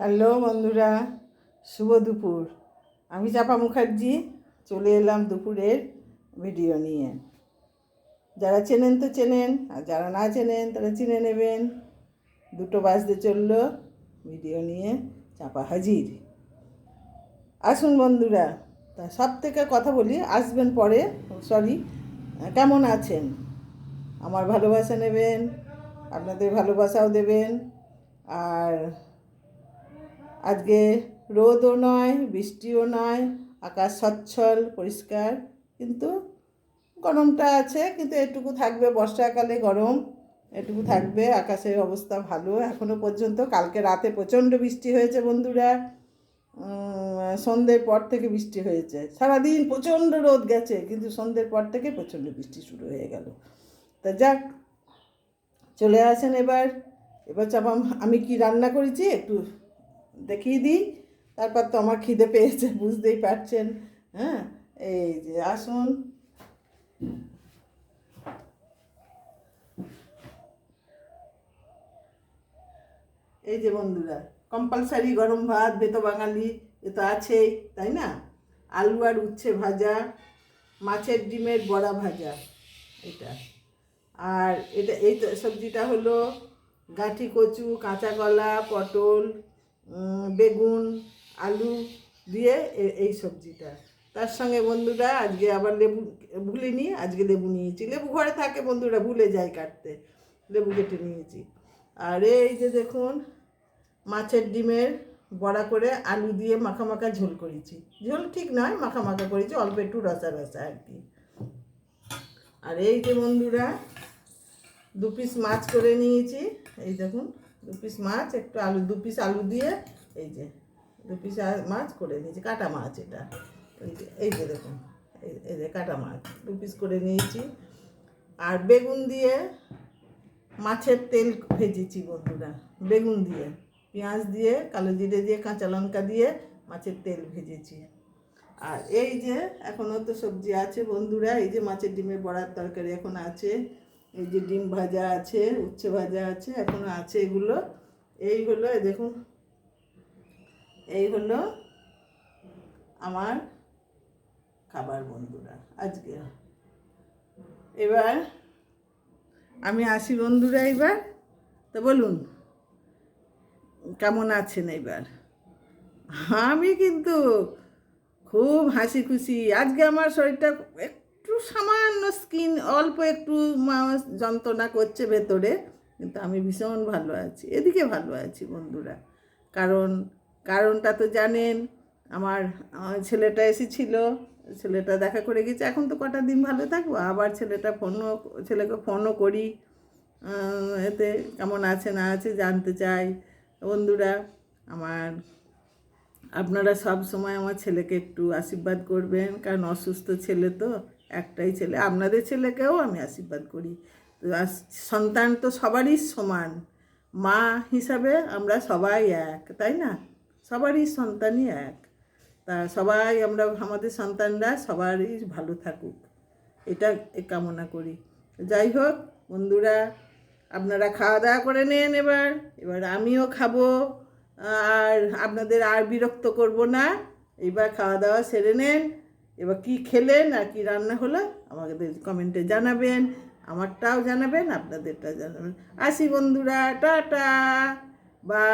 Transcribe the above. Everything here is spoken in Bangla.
হ্যালো বন্ধুরা, শুভ দুপুর। আমি চাপা মুখার্জি চলে এলাম দুপুরের ভিডিও নিয়ে। যারা চেনেন তো চেনেন, আর যারা না চেনেন তারা চিনে নেবেন। 2টো বাজতে চললো, ভিডিও নিয়ে চাপা হাজির। আসুন বন্ধুরা, তা সব থেকে কথা বলি, আসবেন পরে। কেমন আছেন? আমার ভালোবাসা নেবেন, আপনাদের ভালোবাসাও দেবেন। আর আজকে রোদও নয়, বৃষ্টিও নয়, আকাশ সচ্ছল পরিষ্কার, কিন্তু গরমটা আছে। কিন্তু এটুকু থাকবে, বর্ষাকালে গরম এটুকু থাকবে। আকাশের অবস্থা ভালো এখনও পর্যন্ত। কালকে রাতে প্রচণ্ড বৃষ্টি হয়েছে বন্ধুরা, সন্ধ্যের পর থেকে বৃষ্টি হয়েছে। সারাদিন প্রচণ্ড রোদ গেছে, কিন্তু সন্ধ্যের পর থেকে প্রচণ্ড বৃষ্টি শুরু হয়ে গেল। তা যাক, চলে আসেন এবার। চাপা আমি কি রান্না করেছি একটু দেখিয়ে দিই, তারপর তো আমার খিদে পেয়েছে, বুঝতেই পারছেন। হ্যাঁ, এই যে আসুন। এই যে বন্ধুরা, কম্পালসারি গরম ভাত, বেতো বাঙালি এ তো আছেই, তাই না? আলু আর উচ্ছে ভাজা, মাছের ডিমের বড়া ভাজা, এটা। আর এই সবজিটা হলো গাঁঠি কচু, কাঁচা কলা, পটল, বেগুন, আলু দিয়ে এই সবজিটা। তার সঙ্গে বন্ধুরা আজকে আবার লেবু, ভুলিনি, আজকে লেবু নিয়েছি। লেবু ঘরে থাকে বন্ধুরা, ভুলে যাই কাটতে, লেবু কেটে নিয়েছি। আর এই যে দেখুন, মাছের ডিমের বড়া করে আলু দিয়ে মাখা মাখা ঝোল করেছি। ঝোল ঠিক নয়, মাখা মাখা করেছি, অল্প একটু রসা রসা আর কি। আর এই যে বন্ধুরা, 2 পিস মাছ করে নিয়েছি। এই দেখুন, 2 পিস মাছ, একটু আলু, 2 পিস আলু দিয়ে এই যে 2 পিস মাছ করে নিয়েছি, কাটা মাছ এটা। এই যে দেখুন, এই যে কাটা মাছ 2 পিস করে নিয়েছি। আর বেগুন দিয়ে মাছের তেল ভেজেছি বন্ধুরা, বেগুন দিয়ে, পেঁয়াজ দিয়ে, কালো জিরে দিয়ে, কাঁচা লঙ্কা দিয়ে মাছের তেল ভেজেছি। আর এই যে এখনও তো সবজি আছে বন্ধুরা, এই যে মাছের ডিমের বড়ার তরকারি এখন আছে, এই যে ডিম ভাজা আছে, উচ্ছে ভাজা আছে, এখনও আছে এগুলো। এই হলো, দেখুন, এই হলো আমার খাবার বন্ধুরা আজকে। এবার আমি আসি বন্ধুরা, এবার তো বলুন কেমন আছেন এবার। আমি কিন্তু খুব হাসি খুশি আজকে। আমার শরীরটা একটু সামান্য স্কিন অল্প একটু যন্ত্রণা করছে ভেতরে, কিন্তু আমি ভীষণ ভালো আছি, এদিকে ভালো আছি বন্ধুরা। কারণটা তো জানেন, আমার ছেলেটা এসেছিল, ছেলেটা দেখা করে গেছে। এখন তো কটা দিন ভালো থাকবো, আবার ছেলেকে ফোনও করি, এতে কেমন আছে না আছে জানতে চাই বন্ধুরা। আপনারা সব সময় আমার ছেলেকে একটু আশীর্বাদ করবেন, কারণ অসুস্থ ছেলে তো, একটাই ছেলে। আপনাদের ছেলেকেও আমি আশীর্বাদ করি। তো সন্তান তো সবারই সমান, মা হিসাবে আমরা সবাই এক, তাই না? সবারই সন্তানই এক। তা সবাই আমরা, আমাদের সন্তানরা সবারই ভালো থাকুক, এটা কামনা করি। যাই হোক বন্ধুরা, আপনারা খাওয়া দাওয়া করে নেন। এবার আমিও খাবো, আর আপনাদের আর বিরক্ত করব না। এবার খাওয়া দাওয়া সেরে নেন। এবার কি খেলেন আর কি রান্না হলো আমাদের কমেন্টে জানাবেন, আমারটাও জানাবেন, আপনাদেরটাও জানাবেন। আসি বন্ধুরা, টাটা, বাই।